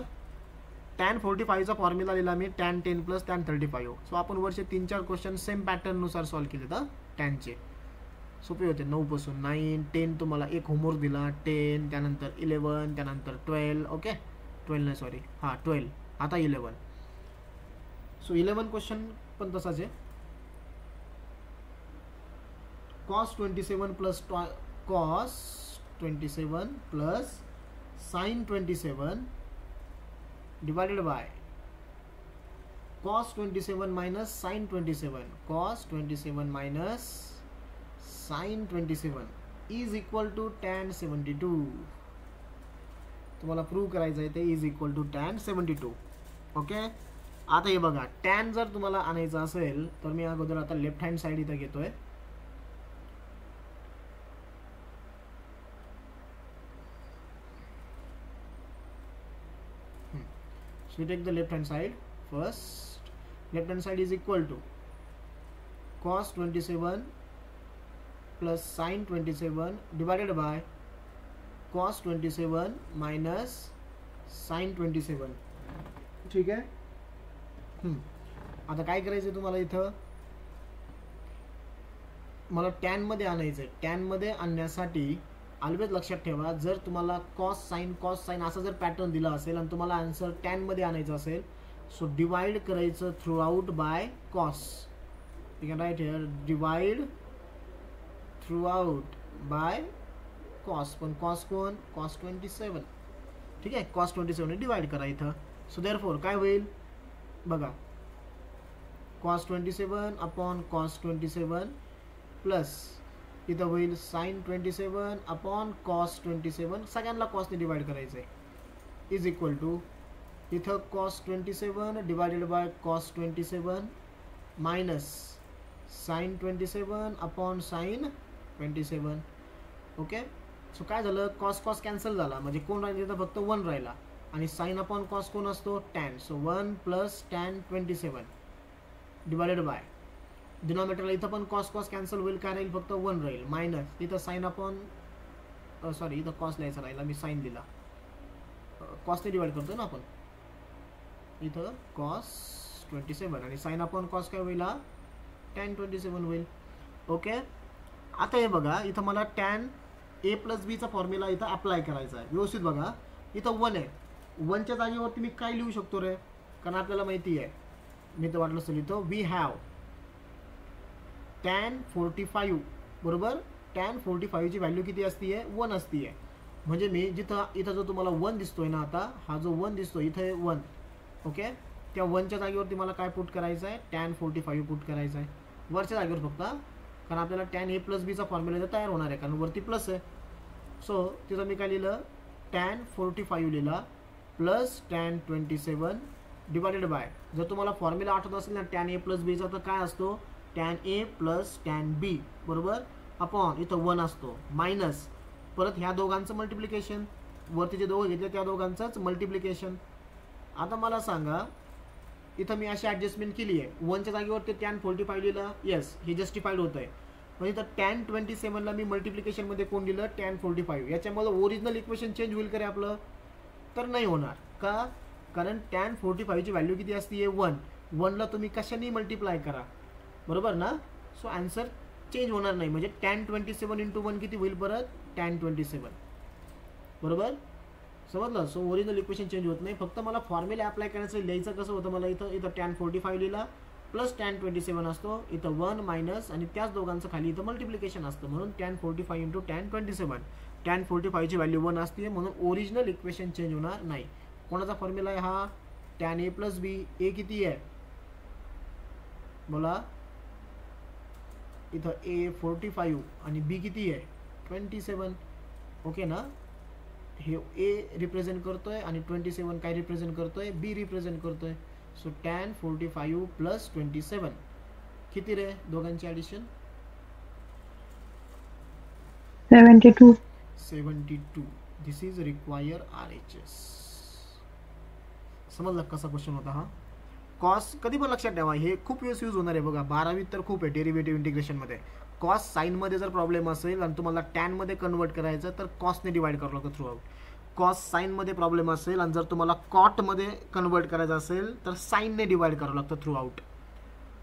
tan 45 चा फॉर्म्युला लिहिला मी tan 10 प्लस tan 35. सो आपण वर्षे 3-4 क्वेश्चन सेम पॅटर्ननुसार सॉल्व्ह केले तर टॅनचे सोपे होते. 9 पासून 9 10 तुम्हाला एक होमवर्क दिला, 10 त्यानंतर 11 त्यानंतर 12. ओके 12 नाही सॉरी, हां 12 आता 11. सो 11 क्वेश्चन पण तसाच आहे. cos 27 plus cos 27 plus sin 27 divided by cos 27 minus sin 27, cos 27 minus sin 27 is equal to tan 72. तुम्हाला प्रूव्ह करायचं आहे ते is equal to tan 72. Okay. आता हे बघा tan जर तुम्हाला आणायचं असेल तर मी अगोदर आता लेफ्ट हँड साईड इथं घेतोय. So we take the left hand side first. Left hand side is equal to cos 27 plus sin 27 divided by cos 27 minus sin 27. ठीक आहे. आता काय करायचं तुम्हाला इथं मला tan मध्ये आणायचं आहे. tan मध्ये आणण्यासाठी ऑलवेज लक्षात ठेवा जर तुम्हाला cos sin असा जर पॅटर्न दिला असेल आणि तुम्हाला आन्सर tan मध्ये आणायचं असेल सो डिवाइड करायचं through out by cos. You can write here divide through out by cos. पण cos कोण cos 27. ठीक आहे. cos 27 ने डिवाइड करा इथं. सो देअरफॉर काय होईल बघा cos 27 अपॉन cos 27 प्लस इथं होईल sin 27 अपॉन cos 27 सगळ्यांना cos ने डिवाइड करायचं आहे इज इक्वल टू इथं cos 27 divided by cos 27 minus sin 27 upon sin 27. Okay. So काय झालं cos कॅन्सल झाला म्हणजे कोण राहिलं इथं फक्त 1 राहिला आणि sin अपॉन cos कोण असतो tan. So 1 plus tan 27 divided by डिनॉमिनेटरला इथं पण cos कॅन्सल होईल काय राहील फक्त 1 राहील मायनस इथं sin अपॉन सॉरी इथं cos लिहायचा राहिला मी sin दिला. cos ने डिवाइड करतो ना आपण इथं cos 27 आणि sin अपॉन cos काय होईल tan 27 होईल. ओके. आता हे बघा इथं मला tan a प्लस b चा फॉर्म्युला इथं अप्लाय करायचा आहे. व्यवस्थित बघा इथं 1 आहे. 1च्या जागेवरती मी काय लिहू शकतो रे कारण आपल्याला माहिती आहे मी तर वाटलं असेल इथं वी हॅव tan 45 बरोबर. tan 45 ची व्हॅल्यू किती असते 1 असते. म्हणजे मी जिथं इथं जो तुम्हाला 1 दिसतोय ना आता हा जो 1 दिसतोय इथे 1. ओके. त्या 1च्या जागेवरती मला काय पुट करायचं आहे tan 45 पुट करायचं आहे वरच्या जागेवर फक्त कारण आपल्याला tan a प्लस b चा फॉर्म्युला इथं तयार होणार आहे कारण वरती प्लस आहे. सो तिथं मी काय लिहिलं tan 45 लिहिला प्लस tan 27 डिवाइडेड बाय जर तुम्हाला फॉर्म्युला आठवत असेल ना tan a प्लस b चा तर काय असतो tan a plus tan b बरोबर अपॉन इथं 1 असतो मायनस परत ह्या दोघांचं मल्टिप्लिकेशन वरती जे दोघं घेतले त्या दोघांचंच मल्टिप्लिकेशन. आता मला सांगा इथं मी अशी ॲडजस्टमेंट केली आहे 1च्या जागेवरती tan 45 लिहिलं येस हे जस्टिफाईड होतं आहे. म्हणजे इथं tan 27ला मी मल्टिप्लिकेशनमध्ये कोण लिहिलं tan 45. याच्यामुळे ओरिजिनल इक्वेशन चेंज होईल का आपलं तर नाही होणार का कारण tan 45 ची व्हॅल्यू किती असते 1. 1ला तुम्ही कशाने मल्टिप्लाय करा बरोबर ना. सो आन्सर चेंज होणार नाही. म्हणजे tan 27 इंटू 1 किती होईल परत tan 27. बरोबर समजलं. सो ओरिजिनल इक्वेशन चेंज होत नाही. फक्त मला फॉर्म्युला अप्लाय करायचं, लिहायचं कसं होतं मला इथं tan 45 लिहिला प्लस tan 27 असतो, इथं 1 मायनस आणि त्याच दोघांचं खाली इथं मल्टिप्लिकेशन असतं. म्हणून tan 45 इंटू tan 27. tan 45 ची व्हॅल्यू 1 असते म्हणून ओरिजिनल इक्वेशन चेंज होणार नाही. कोणाचा फॉर्म्युला आहे हा tan a प्लस बी. ए किती आहे बोला इथं a 45 आणि b किती आहे 27. ओके ना. हे a रिप्रेझेंट करतोय आणि 27 काय रिप्रेझेंट करतोय b रिप्रेझेंट करतोय. सो tan 45 प्लस 27 किती रे दोघांची addition 72. 72. This is require RHS. समजलं कसा क्वेश्चन होता हा. कॉस कधी पण लक्षात ठेवा, हे खूप वेळेस यूज होणार आहे बघा. 12वीत तर खूप आहे डेरिव्हेटिव्ह इंटिग्रेशनमध्ये. कॉस साईनमध्ये जर प्रॉब्लेम असेल आणि तुम्हाला टॅनमध्ये कन्वर्ट करायचं तर कॉसने डिवाइड करावं लागतं थ्रू आउट. कॉस साईनमध्ये प्रॉब्लेम असेल आणि जर तुम्हाला कॉटमध्ये कन्वर्ट करायचं असेल तर साईनने डिवाइड करावं लागतं थ्रू आउट.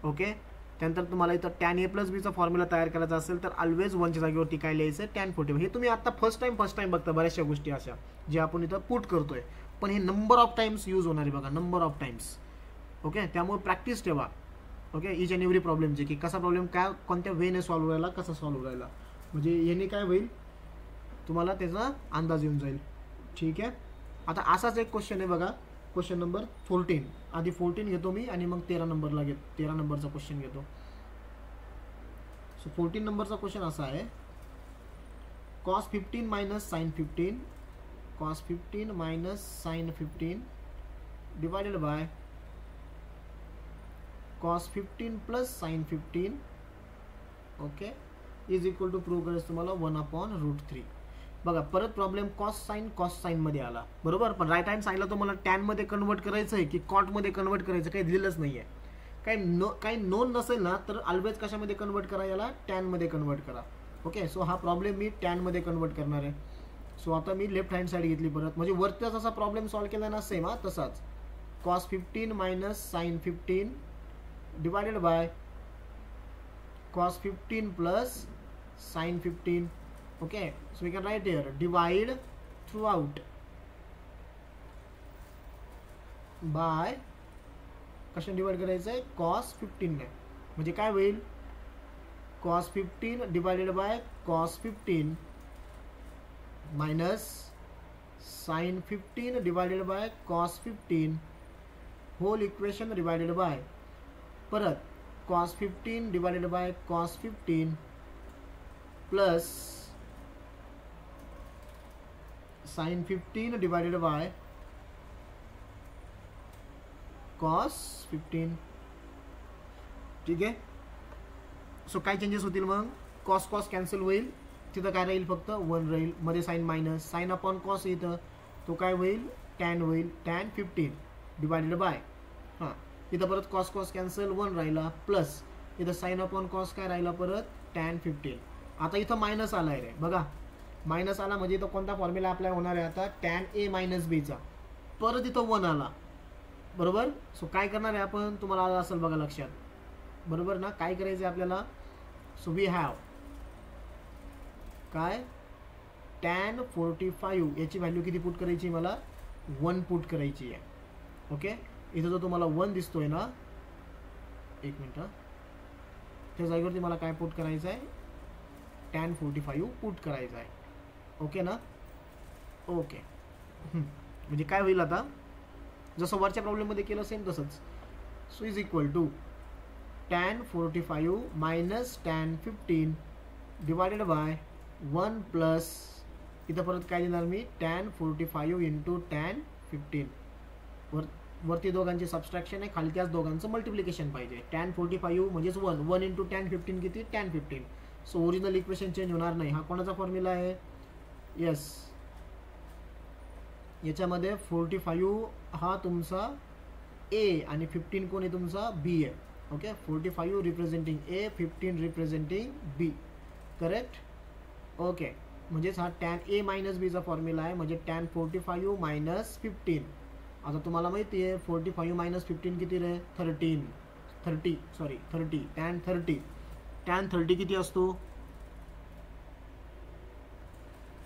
ओके. त्यानंतर तुम्हाला इथं tan a प्लस बीचा फॉर्म्युला तयार करायचा असेल तर ऑलवेज 1च्या जागेवरती काय लिहायचं tan 45. हे तुम्ही आता फर्स्ट टाइम बघता बऱ्याचशा गोष्टी अशा जे आपण इथं पुट करतोय, पण हे नंबर ऑफ टाइम्स यूज होणार आहे बघा, नंबर ऑफ टाइम्स. ओके. त्यामुळे प्रॅक्टिस ठेवा. ओके. इच अँड एव्हरी प्रॉब्लेमचे की कसा प्रॉब्लेम काय कोणत्या वेने सॉल्व्ह राहिला, कसा सॉल्व्ह राहिला, म्हणजे याने काय होईल तुम्हाला त्याचा अंदाज येऊन जाईल. ठीक आहे. आता असाच एक क्वेश्चन आहे बघा, क्वेश्चन नंबर 14. आधी 14 घेतो मी आणि मग 13 नंबरचा क्वेश्चन घेतो. सो 14 नंबरचा क्वेश्चन असा आहे, cos 15 minus sine 15, cos 15 minus sine 15 divided by cos 15 plus sine 15 okay is equal to prove करायचं तुम्हाला 1/√3. बघा परत प्रॉब्लेम कॉस साइन मध्ये आला बरोबर, पण राईट हँड साईडला तुम्हाला टॅन मध्ये कन्वर्ट करायचं आहे की कॉट मध्ये कन्वर्ट करायचं काही दिलेलंच नाहीये. काही नोन नसेल ना तर ऑलवेज कशामध्ये कन्वर्ट करा, याला टॅन मध्ये कन्वर्ट करा. ओके. सो हा प्रॉब्लेम मी टॅन मध्ये कन्वर्ट करणार आहे. सो आता मी लेफ्ट हँड साईड घेतली परत, म्हणजे वरतीच असा प्रॉब्लेम सॉल्व्ह केला ना सेम हा तसाच. cos 15 minus sine 15 divided by cos 15 plus sine 15. Okay, so we can write here divide throughout by कशाने डिवाइड करायचं आहे cos 15 ने. म्हणजे काय होईल cos 15 divided by cos 15 minus sin 15 divided by cos 15 whole equation divided by परत cos 15 divided by cos 15 plus sin 15 divided by cos 15. ठीक आहे. सो काय चेंजेस होतील मग, cos कॅन्सल होईल, तिथं काय राहील फक्त 1 राहील, मध्ये sine minus sine upon cos इथं तो काय होईल टॅन होईल, tan 15 डिवाइडेड बाय हां इथं परत cos कॅन्सल 1 राहिला प्लस इथं साइन अपॉन कॉस काय राहिला परत tan 15. आता इथं मायनस आलाय रे बघा, मायनस आला म्हणजे इथं कोणता फॉर्म्युला अप्लाय होणार आहे आता tan a मायनस बीचा, परत इथं 1 आला बरोबर. सो काय करणार आहे आपण, तुम्हाला आलं असेल बघा लक्षात बरोबर ना, काय करायचं आहे आपल्याला. सो वी हॅव काय tan 45 याची व्हॅल्यू किती पुट करायची, मला 1 पुट करायची आहे. ओके. इथं जो तुम्हाला 1 दिसतोय ना, एक मिनिट, त्या जागेवरती मला काय पुट करायचं आहे tan 45 पुट करायचं आहे. ओके ना. ओके. म्हणजे काय होईल आता जसं वरच्या प्रॉब्लेममध्ये केलं सेम तसंच. So is equal to tan 45 minus tan 15 divided by 1 plus इथं परत काय देणार मी tan 45 इंटू tan 15. वरती दोघांचे सबस्ट्रॅक्शन आहे, खाली त्याच दोघांचं मल्टिप्लिकेशन पाहिजे. tan 45 म्हणजेच 1 इंटू tan 15 किती tan 15. So original equation change होणार नाही. हा कोणाचा फॉर्म्युला आहे, येस याच्यामध्ये 45 हा तुमचा ए आणि 15 कोण आहे तुमचा बी आहे. ओके. 45 रिप्रेझेंटिंग ए, 15 रिप्रेझेंटिंग बी, करेक्ट. ओके. म्हणजेच हा tan a मायनस बीचा फॉर्म्युला आहे, म्हणजे tan 45 मायनस 15. आता तुम्हाला माहिती आहे 45 मायनस 15 किती रे 30 tan 30 tan 30 किती असतो?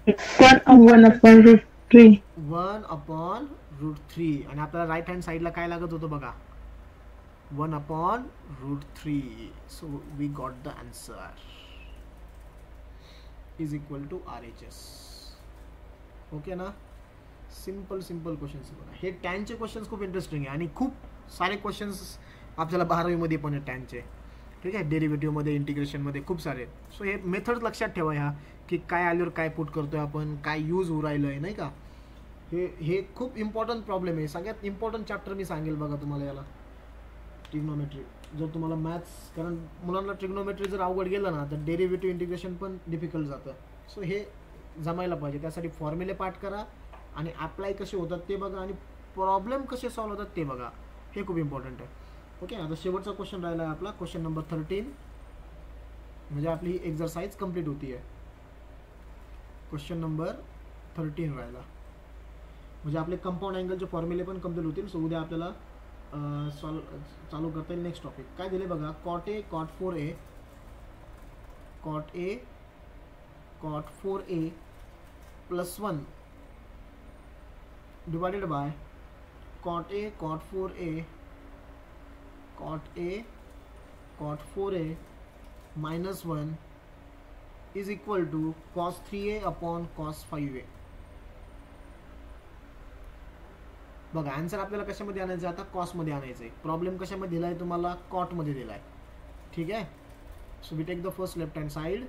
1/√3. 1/√3. आणि आपल्याला राईट हँड साईडला काय लागत होतं बघा, 1/√3. So we got the answer is equal to RHS. Okay ना. सिंपल क्वेश्चन्स बघा. हे टॅनचे क्वेश्चन्स खूप इंटरेस्टिंग आहे आणि खूप सारे क्वेश्चन्स आपल्याला 12वीमध्ये पण आहेत टॅनचे. ठीक आहे, डेरिव्हेटिव्हमध्ये, इंटिग्रेशनमध्ये खूप सारे. सो हे मेथड लक्षात ठेवा ह्या, की काय आल्यावर काय पुट करतोय आपण, काय यूज होऊ राहिलं आहे, नाही का. हे खूप इम्पॉर्टंट प्रॉब्लेम आहे. सगळ्यात इम्पॉर्टंट चॅप्टर मी सांगेल बघा तुम्हाला याला, ट्रिग्नोमेट्री. जर तुम्हाला मॅथ्स, कारण मुलांना ट्रिग्नोमेट्री जर अवघड गेलं ना तर डेरिव्हेटिव्ह इंटिग्रेशन पण डिफिकल्ट जातं. सो हे जमायला पाहिजे. त्यासाठी फॉर्म्युले पाठ करा आणि अप्लाय कसे होतात ते बघा आणि प्रॉब्लेम कसे सॉल्व्ह होतात ते बघा. हे खूप इम्पॉर्टंट आहे. ओके, आता शेवटचा क्वेश्चन राहिला आहे आपला, क्वेश्चन नंबर 13. म्हणजे आपली ही एक्झरसाइज कंप्लीट होती आहे. क्वेश्चन नंबर 13 राहिला म्हणजे आपले कंपाऊंड अँगलचे फॉर्म्युले पण कंप्लीट होतील. सो उद्या आपल्याला चालू करता येईल नेक्स्ट टॉपिक. काय दिले बघा, cot A cot 4A plus 1 divided by cot A cot 4A minus 1 is equal to cos 3A upon cos 5A. बघा, आन्सर आपल्याला कशामध्ये आणायचं आहे आता, कॉसमध्ये आणायचं आहे. प्रॉब्लेम कशामध्ये दिला आहे तुम्हाला, कॉटमध्ये दिला आहे. ठीक आहे. So we take the first left hand side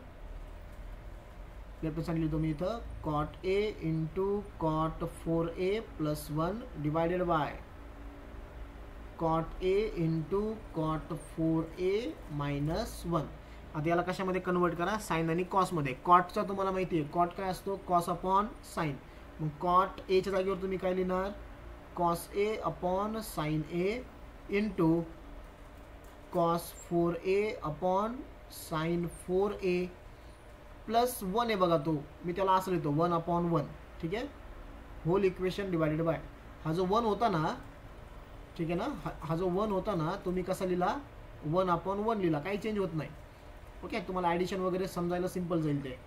लिहितो मी इथं, cot A into cot 4A plus 1 divided by cot A into cot 4A minus 1. आता याला कशामध्ये कन्वर्ट करा, साइन आणि कॉसमध्ये. कॉटचा तुम्हाला माहिती आहे, कॉट काय असतो, कॉस अपॉन साइन. मग कॉट एच्या जागेवर तुम्ही काय लिहिणार, cos A upon sine A into cos 4A upon sine 4A plus 1 आहे बघा, तो मी त्याला असं लिहितो 1/1. ठीक आहे, होल इक्वेशन डिवायडेड बाय, हा जो 1 होता ना, ठीक आहे ना, हा जो 1 होता ना, तुम्ही कसा लिहिला, 1/1 लिहिला, काही चेंज होत नाही. ओके, तुम्हाला ॲडिशन वगैरे समजायला सिंपल जाईल ते.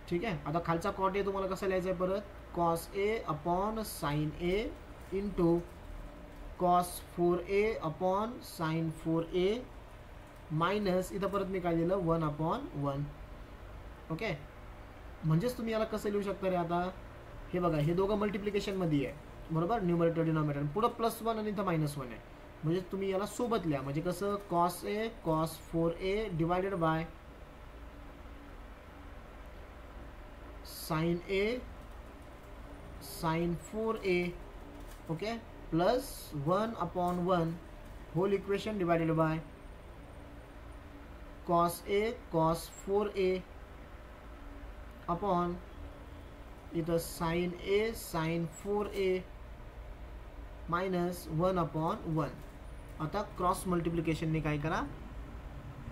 ठीक आहे. आता खालचा कॉट ए तुम्हाला कसा लिहायचा आहे परत, cos A upon sine A into cos 4A upon sine 4A minus, इथं परत मी काय लिहिलं, 1/1. ओके, म्हणजेच तुम्ही याला कसं लिहू शकता रे आता, हे बघा, हे दोघं मल्टिप्लिकेशनमध्ये आहे बरोबर, न्यूमरेटर डिनॉमिनेटर, पुढं प्लस 1 आणि इथं मायनस 1 आहे. म्हणजे तुम्ही याला सोबत लिहा, म्हणजे कसं, cos A cos 4A divided by sine A sine 4A. Okay, plus 1/1 whole equation divided by cos A cos 4A upon इथं sine A sine 4A minus 1/1. आता क्रॉस मल्टिप्लिकेशनने काय करा,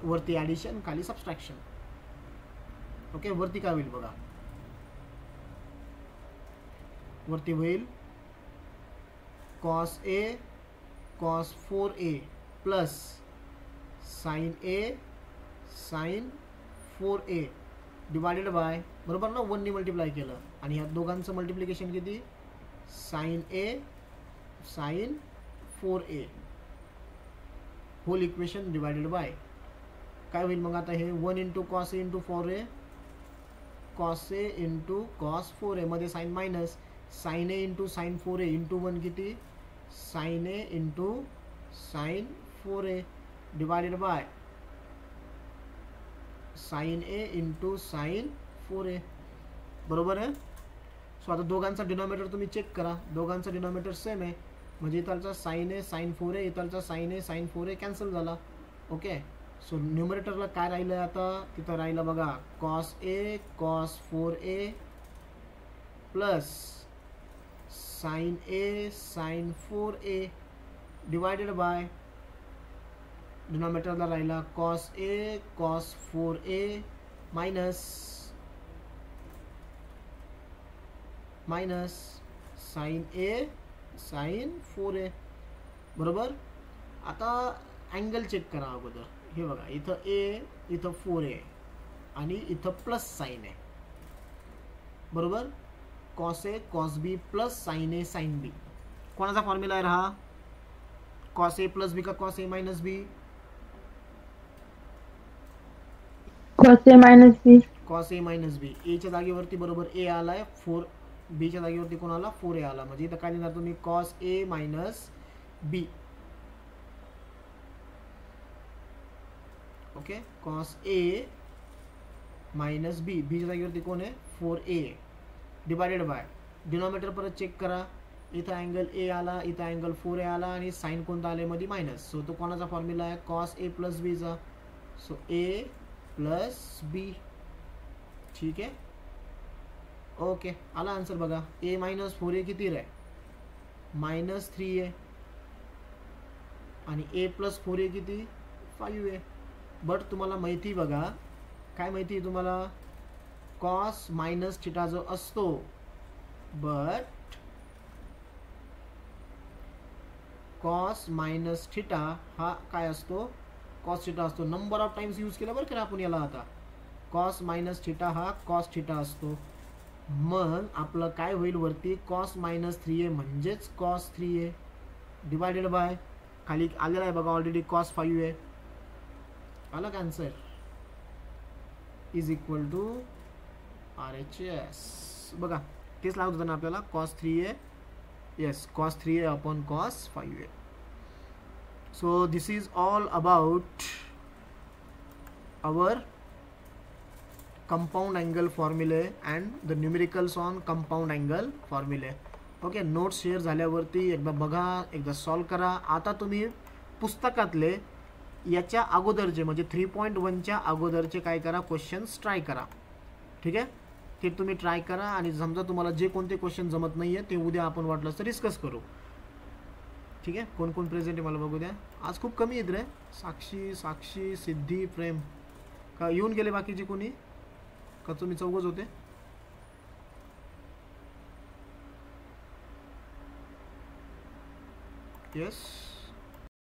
वरती ॲडिशन खाली सबस्ट्रॅक्शन. ओके, वरती काय होईल बघा, वरती होईल cos A cos 4A plus sine A sine 4A divided by, बरोबर ना, 1 ने मल्टिप्लाय केलं आणि ह्या दोघांचं मल्टिप्लिकेशन किती, sine A sine 4A whole equation divided by काय होईल मग आता, हे 1 into cos A into 4A, cos A into cos 4A मध्ये sine minus, sine A into sine 4A into 1 किती, sine A into sine 4A divided by sine A into sine 4A. बरोबर आहे. So आता दोघांचा denominator तुम्ही check करा, दोघांचा denominator same आहे, म्हणजे इथलचा साइन A साइन 4A, इथलचा sine A sine 4A cancel झाला. ओके, सो न्यूमरेटरला काय राहिलं आता, तिथं राहिलं बघा cos A cos 4A plus sine A sine 4A divided by डिनॉमिनेटरला राहिला cos A cos 4A minus sine A sine 4A. बरोबर. आता अँगल चेक करा अगोदर, हे बघा इथं ए, इथं 4a आणि इथं प्लस साईन आहे, बरोबर. Cos A cos B plus sine A sine B. कोणाचा फॉर्म्युला आहे हा? कॉस ए प्लस बी का cos A minus B? cos A minus B. Cos A minus B. एच्या जागेवरती बरोबर ए आलाय, 4 बीच्या जागेवरती कोण आला? 4a आला. म्हणजे इथं काय लिहिणार तुम्ही? Cos A minus B. Okay, cos A minus बी. बीच्या जागेवरती कोण आहे? 4a डिवायडेड बाय डिनॉमिनेटर परत चेक करा. इथं अँगल ए आला, इथं अँगल 4a आला आणि साईन कोणता आले मध्ये? मायनस. सो तो कोणाचा फॉर्म्युला आहे? कॉस ए प्लस बीचा. सो ए प्लस बी. ठीक आहे, ओके. आला आन्सर बघा. ए मायनस 4a किती रे? मायनस 3a आणि ए प्लस 4a किती? 5a. बट तुम्हाला माहिती बघा, काय माहिती आहे तुम्हाला? कॉस मायनस थिटा जो असतो, बट कॉस मायनस थिटा हा काय असतो? कॉस थिटा असतो. नंबर ऑफ टाइम्स यूज केला बरं का आपण याला. आता कॉस मायनस थिटा हा कॉस थिटा असतो. मग आपलं काय होईल वरती? कॉस मायनस 3a म्हणजेच कॉस 3a डिवायडेड बाय खाली आलेला आहे बघा ऑलरेडी कॉस 5a. आला का answer? Is equal to RHS. बघा तेच लागत होतं ना आपल्याला, cos 3a. Yes, cos 3a upon cos 5a. So this is all about our compound angle formulae and the numericals on compound angle formulae. Okay, notes share झाल्यावरती एकदा बघा, एकदा सॉल्व करा. आता तुम्ही पुस्तकातले याच्या अगोदरचे म्हणजे 3.1च्या अगोदरचे काय करा? क्वेश्चन्स ट्राय करा. ठीक आहे, ते तुम्ही ट्राय करा आणि समजा तुम्हाला जे कोणते क्वेश्चन जमत नाही आहे ते उद्या आपण वाटलं तर डिस्कस करू. ठीक आहे, कोण कोण प्रेझेंट आहे मला बघू द्या. आज खूप कमी आहेत रे. साक्षी, सिद्धी, प्रेम. का येऊन गेले बाकीचे कोणी? का तुम्ही चौघच होते? येस.